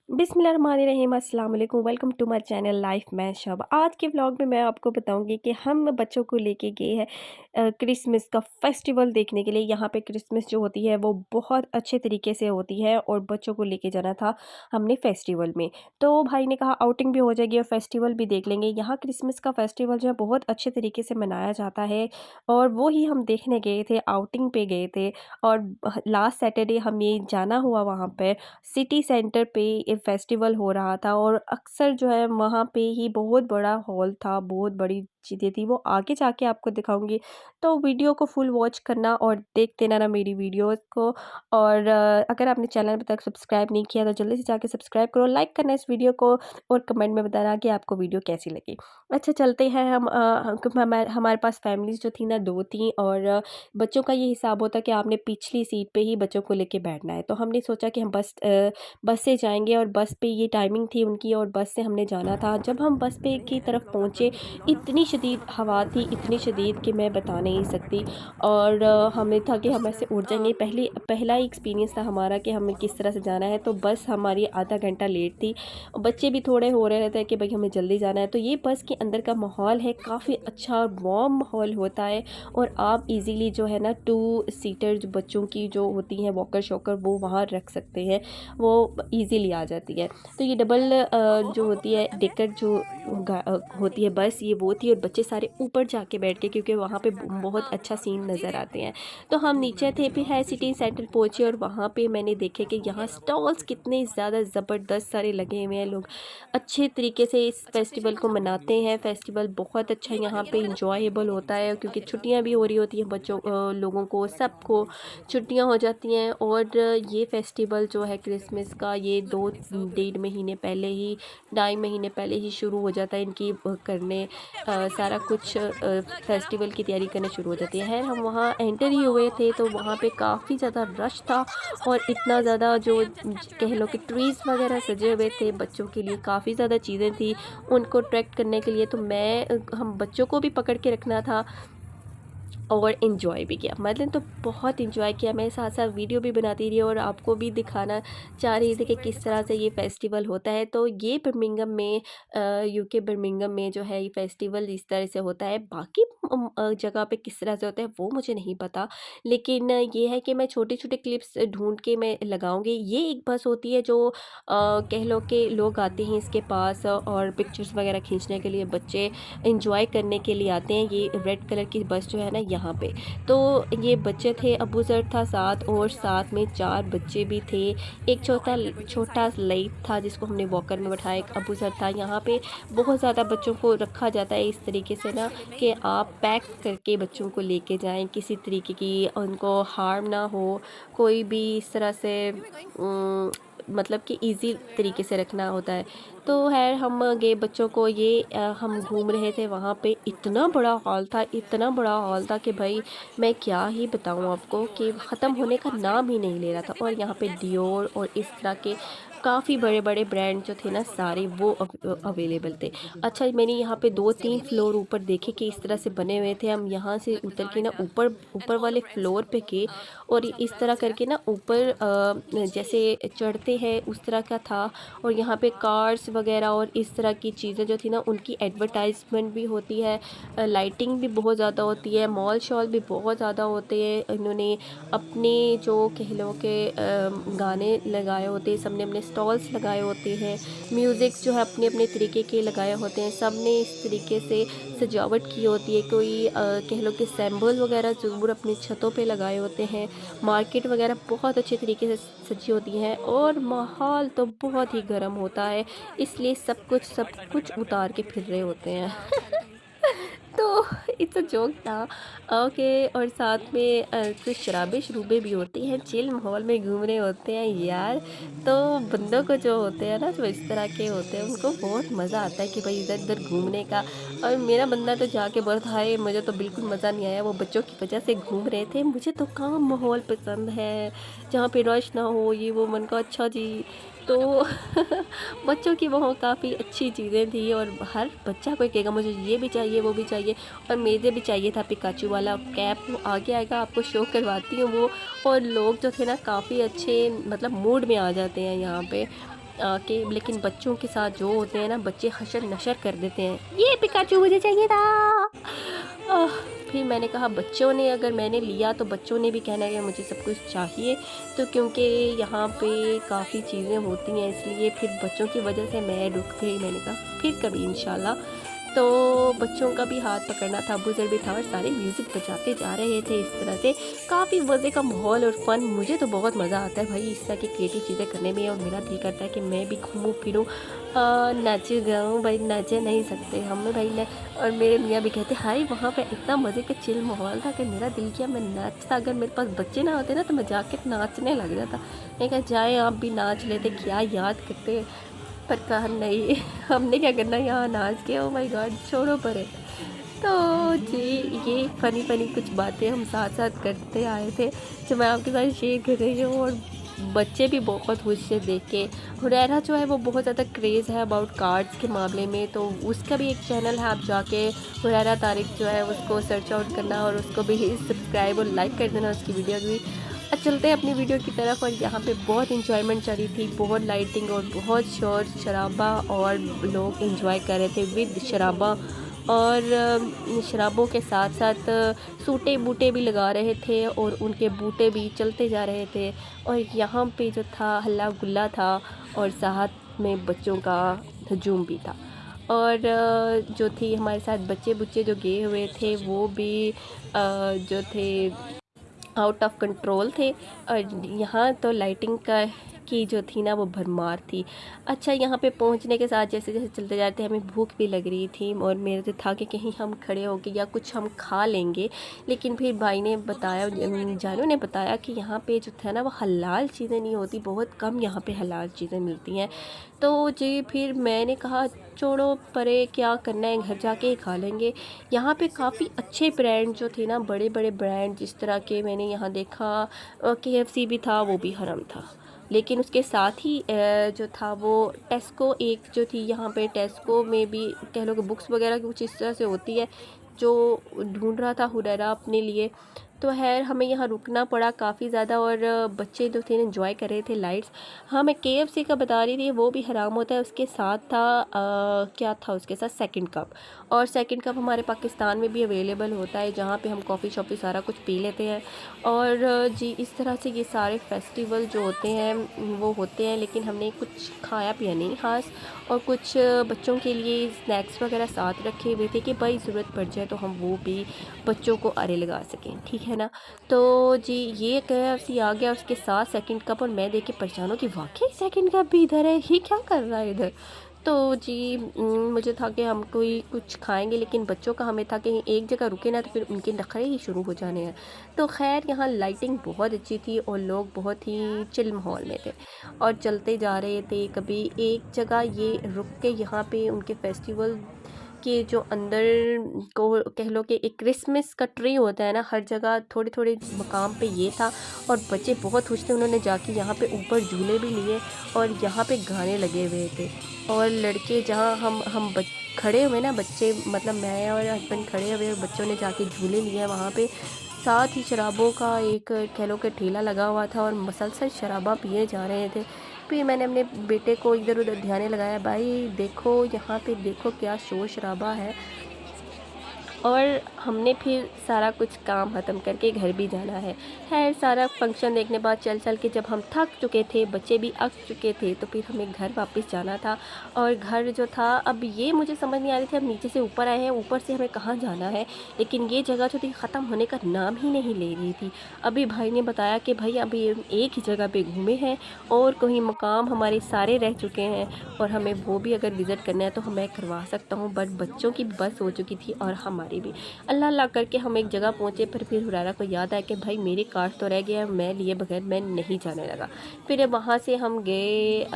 बिस्मिल्लाहिर्रहमानिर्रहीम अस्सलाम वालेकुम। Welcome to my channel life मैं शब। आज के व्लॉग में मैं आपको बताऊंगी कि हम बच्चों को लेके गए हैं क्रिसमस का फेस्टिवल देखने के लिए। यहाँ पे क्रिसमस जो होती है वो बहुत अच्छे तरीके से होती है और बच्चों को लेके जाना था हमने फेस्टिवल में। तो भाई ने कहा आउटिंग भी हो जाएगी और फेस्टिवल भी देख लेंगे। यहाँ क्रिसमस का फेस्टिवल जो है बहुत अच्छे तरीके से मनाया जाता है और वो ही हम देखने गए थे, आउटिंग पे गए थे। और लास्ट सैटरडे हमें जाना हुआ वहाँ पर सिटी सेंटर पे एक फेस्टिवल हो रहा था और अक्सर जो है वहाँ पे ही बहुत बड़ा हॉल था, बहुत बड़ी चीज़ें थी, वो आगे जाके आपको दिखाऊँगी। तो वीडियो को फुल वॉच करना और देखते रहना ना मेरी वीडियोज़ को। और अगर आपने चैनल अभी तक सब्सक्राइब नहीं किया तो जल्दी से जाके सब्सक्राइब करो, लाइक करना इस वीडियो को और कमेंट में बताना कि आपको वीडियो कैसी लगी। अच्छा चलते हैं हम हमारे पास फैमिलीज़ जो थी ना 2 थी और बच्चों का ये हिसाब होता है कि आपने पिछली सीट पे ही बच्चों को लेके बैठना है। तो हमने सोचा कि हम बस से जाएँगे और बस पे ये टाइमिंग थी उनकी और बस से हमने जाना था। जब हम बस पे की तरफ पहुँचे, इतनी शदीद हवा थी, इतनी शदीद कि मैं बता नहीं सकती। और हमें था कि हम ऐसे उड़ जाएँगे। पहला ही एक्सपीरियंस था हमारा कि हमें किस तरह से जाना है। तो बस हमारी आधा घंटा लेट थी। बच्चे भी थोड़े हो रहे थे कि भई हमें जल्दी जाना है। तो ये बस के अंदर का माहौल है काफ़ी अच्छा वार्म माहौल होता है और आप इज़िली जो है ना 2 सीटर जो बच्चों की जो होती हैं वॉकर-शॉकर वो वहाँ रख सकते हैं। वो ईज़िली आ जाती है। तो ये डबल जो होती है डेकर जो होती है बस, ये वो थी और बच्चे सारे ऊपर जाके बैठ गए क्योंकि वहाँ पे बहुत अच्छा सीन नज़र आते हैं। तो हम नीचे थे फिर है सिटी सेंटर पहुँचे और वहाँ पे मैंने देखे कि यहाँ स्टॉल्स कितने ज़्यादा ज़बरदस्त सारे लगे हुए हैं। लोग अच्छे तरीके से इस फेस्टिवल को मनाते हैं। फेस्टिवल बहुत अच्छा यहाँ पे इंजॉयबल होता है क्योंकि छुट्टियाँ भी हो रही होती हैं बच्चों लोगों को, सबको छुट्टियाँ हो जाती हैं। और ये फेस्टिवल जो है क्रिसमस का ये 2 डेढ़ महीने पहले ही, ढाई महीने पहले ही शुरू हो जाता है इनकी करने सारा कुछ फेस्टिवल की तैयारी करना शुरू हो जाती है। हम वहाँ एंटर ही हुए थे तो वहाँ पे काफ़ी ज़्यादा रश था और इतना ज़्यादा जो कह लो कि ट्रीज़ वगैरह सजे हुए थे बच्चों के लिए, काफ़ी ज़्यादा चीज़ें थी उनको अट्रैक्ट करने के लिए। तो हम बच्चों को भी पकड़ के रखना था और इन्जॉय भी किया। मतलब तो बहुत इन्जॉय किया। मैं साथ-साथ वीडियो भी बनाती रही और आपको भी दिखाना चाह रही थी कि किस तरह से ये फेस्टिवल होता है। तो ये बर्मिंघम में यूके बर्मिंघम में जो है ये फेस्टिवल इस तरह से होता है। बाकी जगह पे किस तरह से होता है वो मुझे नहीं पता। लेकिन ये है कि मैं छोटे-छोटे क्लिप्स ढूँढ के मैं लगाऊँगी। ये एक बस होती है जो कह लो कि लोग आते हैं इसके पास और पिक्चर्स वगैरह खींचने के लिए, बच्चे एन्जॉय करने के लिए आते हैं। ये रेड कलर की बस जो है ना यहाँ पे, तो ये बच्चे थे, अबू ज़र था साथ और साथ में 4 बच्चे भी थे। एक छोटा लईत था जिसको हमने वॉकर में बैठाया, एक अबू ज़र था। यहाँ पे बहुत ज़्यादा बच्चों को रखा जाता है इस तरीके से ना कि आप पैक करके बच्चों को लेके जाएँ, किसी तरीके की उनको हार्म ना हो, कोई भी इस तरह से मतलब कि ईज़ी तरीके से रखना होता है। तो ख़ैर हम गए बच्चों को ये हम घूम रहे थे वहाँ पे। इतना बड़ा हॉल था, इतना बड़ा हॉल था कि भाई मैं क्या ही बताऊँ आपको कि ख़त्म होने का नाम ही नहीं ले रहा था। और यहाँ पे डियोर और इस तरह के काफ़ी बड़े-बड़े ब्रांड जो थे ना सारे वो अवेलेबल थे। अच्छा मैंने यहाँ पे 2-3 फ्लोर ऊपर देखे कि इस तरह से बने हुए थे। हम यहाँ से उतर के ना ऊपर ऊपर वाले फ्लोर पे गए और इस तरह करके ना ऊपर जैसे चढ़ते हैं उस तरह का था। और यहाँ पे कार्स वगैरह और इस तरह की चीज़ें जो थी ना उनकी एडवर्टाइजमेंट भी होती है। लाइटिंग भी बहुत ज़्यादा होती है, मॉल शॉल भी बहुत ज़्यादा होते हैं। इन्होंने अपने जो कह लो कि गाने लगाए होते हैं, सबने अपने स्टॉल्स लगाए होते हैं। म्यूज़िक जो है अपने अपने तरीके के लगाए होते हैं, सब ने इस तरीके से सजावट की होती है। कोई कह लो कि सैम्बल वगैरह ज़रूर अपनी छतों पे लगाए होते हैं। मार्केट वगैरह बहुत अच्छे तरीके से सजी होती है और माहौल तो बहुत ही गर्म होता है, इसलिए सब कुछ उतार के फिर रहे होते हैं। तो इट्स अ जोक था। ओके। और साथ में कुछ शराबें-शरूबें भी होती हैं, चिल माहौल में घूम रहे होते हैं यार। तो बंदों को जो होते हैं ना, जो इस तरह के होते हैं, उनको बहुत मज़ा आता है कि भाई इधर-उधर घूमने का। और मेरा बंदा तो जाके बोला हाय मुझे तो बिल्कुल मज़ा नहीं आया, वो बच्चों की वजह से घूम रहे थे। मुझे तो काम माहौल पसंद है, जहाँ पे रश ना हो, ये वो। मन का अच्छा जी। तो बच्चों की वहाँ काफ़ी अच्छी चीज़ें थी और हर बच्चा कोई कहेगा मुझे ये भी चाहिए, वो भी चाहिए। और मुझे भी चाहिए था पिकाचू वाला कैप, वो आगे आएगा आपको शो करवाती हूँ वो। और लोग जो थे ना काफ़ी अच्छे मतलब मूड में आ जाते हैं यहाँ पे। आके, लेकिन बच्चों के साथ जो होते हैं ना, बच्चे हशर नशर कर देते हैं, ये पिकाचू मुझे चाहिए था। आह, फिर मैंने कहा बच्चों ने अगर मैंने लिया तो बच्चों ने भी कहना है कि मुझे सब कुछ चाहिए। तो क्योंकि यहाँ पे काफ़ी चीज़ें होती हैं, इसलिए फिर बच्चों की वजह से मैं रुक गई। मैंने कहा फिर कभी इंशाल्लाह। तो बच्चों का भी हाथ पकड़ना था, बुज़र भी था और सारे म्यूज़िक बजाते जा रहे थे। इस तरह से काफ़ी मज़े का माहौल और फ़न, मुझे तो बहुत मज़ा आता है भाई इस तरह की क्रिएटिव चीज़ें करने में, और मेरा दिल करता है कि मैं भी घूमूँ फिरूँ, नाच गाऊँ भाई, नाच नहीं सकते हम भाई न। और मेरे मियाँ भी कहते हाय वहाँ पे इतना मज़े का चिल माहौल था कि मेरा दिल किया मैं नाचता। अगर मेरे पास बच्चे ना होते ना तो मैं जाके नाचने लग जाता। मैं कहा जाए आप भी नाच लेते, क्या याद करते। पर कहा नहीं हमने क्या करना यहाँ नाच के, ओ माय गॉड छोड़ो परे। तो जी, ये फ़नी फ़नी कुछ बातें हम साथ साथ करते आए थे जो मैं आपके साथ शेयर कर रही हूँ। और बच्चे भी बहुत खुश थे देख के। हुरैरा जो है वो बहुत ज़्यादा क्रेज़ है अबाउट कार्ड्स के मामले में, तो उसका भी एक चैनल है, आप जाके हुरैरा तारिक जो है उसको सर्च आउट करना और उसको भी सब्सक्राइब और लाइक कर देना उसकी वीडियो भी। अब चलते हैं अपनी वीडियो की तरफ। और यहाँ पे बहुत इंजॉयमेंट चली थी, बहुत लाइटिंग और बहुत शोर शराबा, और लोग इंजॉय कर रहे थे विद शराबा। और शराबों के साथ साथ सूटे बूटे भी लगा रहे थे और उनके बूटे भी चलते जा रहे थे। और यहाँ पे जो था हल्ला गुल्ला था, और साथ में बच्चों का हजूम भी था। और जो थी हमारे साथ बच्चे बुच्चे जो गए हुए थे वो भी जो थे आउट ऑफ कंट्रोल थे। और यहाँ तो लाइटिंग का की जो थी ना वो भरमार थी। अच्छा, यहाँ पे पहुँचने के साथ जैसे जैसे चलते जाते हमें भूख भी लग रही थी, और मेरे से था कि कहीं हम खड़े होके या कुछ हम खा लेंगे। लेकिन फिर भाई ने बताया, जानू ने बताया कि यहाँ पे जो था ना वो हलाल चीज़ें नहीं होती, बहुत कम यहाँ पे हलाल चीज़ें मिलती हैं। तो जी फिर मैंने कहा छोड़ो परे, क्या करना है, घर जाके ही खा लेंगे। यहाँ पे काफ़ी अच्छे ब्रांड जो थे ना, बड़े बड़े ब्रांड, जिस तरह के मैंने यहाँ देखा KFC भी था, वो भी हराम था। लेकिन उसके साथ ही जो था वो टेस्को एक जो थी, यहाँ पे टेस्को में भी कह लो कि बुक्स वगैरह कुछ इस तरह से होती है, जो ढूंढ रहा था हुरैरा अपने लिए। तो खैर हमें यहाँ रुकना पड़ा काफ़ी ज़्यादा। और बच्चे जो थे एंजॉय कर रहे थे लाइट्स। हाँ, मैं KFC का बता रही थी, वो भी हराम होता है। उसके साथ था क्या था उसके साथ, सेकंड कप। और सेकंड कप हमारे पाकिस्तान में भी अवेलेबल होता है, जहाँ पे हम कॉफ़ी शॉफ़ी सारा कुछ पी लेते हैं। और जी इस तरह से ये सारे फेस्टिवल जो होते हैं वो होते हैं। लेकिन हमने कुछ खाया पिया नहीं खास, और कुछ बच्चों के लिए स्नैक्स वगैरह साथ रखे हुए थे कि भाई ज़रूरत पड़ जाए तो हम वो भी बच्चों को अरे लगा सकें, ठीक है ना। तो जी ये KFC आ गया, उसके साथ सेकंड कप, और मैं देख के परेशान हूँ कि वाकई सेकंड कप भी इधर है, ये क्या कर रहा है इधर। तो जी मुझे था कि हम कोई कुछ खाएंगे, लेकिन बच्चों का हमें था कि एक जगह रुके ना तो फिर उनके नखरे ही शुरू हो जाने हैं। तो खैर यहाँ लाइटिंग बहुत अच्छी थी और लोग बहुत ही चिल माहौल में थे और चलते जा रहे थे। कभी एक जगह ये रुक के यहाँ पे उनके फेस्टिवल के जो अंदर को कह लो कि एक क्रिसमस का ट्री होता है ना, हर जगह थोड़े थोड़े मकाम पे ये था। और बच्चे बहुत खुश थे, उन्होंने जाके यहाँ पे ऊपर झूले भी लिए और यहाँ पे गाने लगे हुए थे। और लड़के जहाँ खड़े हुए ना बच्चे, मतलब मैं और हस्बैंड खड़े हुए, बच्चों ने जाके झूले लिए वहाँ पे। साथ ही शराबों का एक कह लो कि ठेला लगा हुआ था और मुसलसल शराबा पिए जा रहे थे। फिर मैंने अपने बेटे को इधर उधर ध्यान लगाया, भाई देखो यहाँ पे देखो क्या शोर शराबा है। और हमने फिर सारा कुछ काम ख़त्म करके घर भी जाना है। खैर सारा फंक्शन देखने बाद चल चल के जब हम थक चुके थे, बच्चे भी अक चुके थे, तो फिर हमें घर वापस जाना था। और घर जो था, अब ये मुझे समझ नहीं आ रही थी, अब नीचे से ऊपर आए हैं, ऊपर से हमें कहाँ जाना है। लेकिन ये जगह जो थी ख़त्म होने का नाम ही नहीं ले रही थी। अभी भाई ने बताया कि भाई अभी एक ही जगह पे घूमे हैं और कोई मकाम हमारे सारे रह चुके हैं, और हमें वो भी अगर विज़िट करना है तो मैं करवा सकता हूँ। बट बच्चों की बस हो चुकी थी और हमारी भी। अल्लाह अल्लाह करके हम एक जगह पहुँचे, पर फिर हुरैरा को याद आया कि भाई मेरे कार्ड तो रह गया, मैं लिए बगैर मैं नहीं जाने लगा। फिर वहाँ से हम गए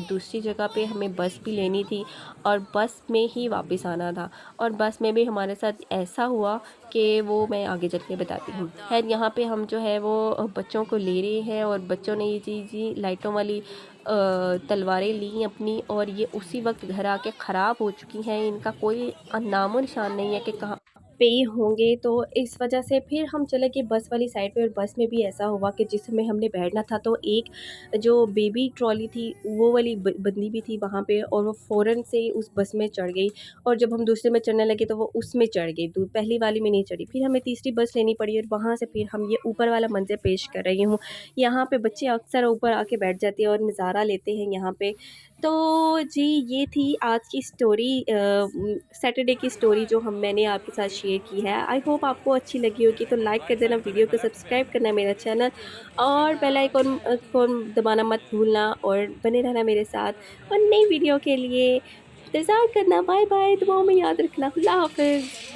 दूसरी जगह पे, हमें बस भी लेनी थी और बस में ही वापस आना था। और बस में भी हमारे साथ ऐसा हुआ कि वो मैं आगे चल के बताती हूँ। खैर यहाँ पे हम जो है वो बच्चों को ले रहे हैं और बच्चों ने ये चीज़ लाइटों वाली तलवारें ली अपनी, और ये उसी वक्त घर आके ख़राब हो चुकी हैं। इनका कोई नामो निशान नहीं है कि कहाँ पे होंगे, तो इस वजह से फिर हम चले गए बस वाली साइड पे और बस में भी ऐसा हुआ कि जिसमें हमने बैठना था तो एक जो बेबी ट्रॉली थी वो वाली बंदी भी थी वहाँ पे और वो फ़ौरन से उस बस में चढ़ गई और जब हम दूसरे में चढ़ने लगे तो वो उसमें चढ़ गई, पहली वाली में नहीं चढ़ी। फिर हमें तीसरी बस लेनी पड़ी और वहाँ से फिर हम ये ऊपर वाला मंज़र पेश कर रही हूँ। यहाँ पे बच्चे अक्सर ऊपर आके बैठ जाते हैं और नज़ारा लेते हैं यहाँ पे। तो जी, ये थी आज की स्टोरी, सैटरडे की स्टोरी जो हम मैंने आपके साथ शेयर की है। आई होप आपको अच्छी लगी होगी, तो लाइक कर देना, वीडियो को सब्सक्राइब करना मेरा चैनल और बेल आइकन को दबाना मत भूलना और बने रहना मेरे साथ और नई वीडियो के लिए इंतज़ार करना। बाय बाय, दुआओं में याद रखना। अल्लाह हाफ़िज़।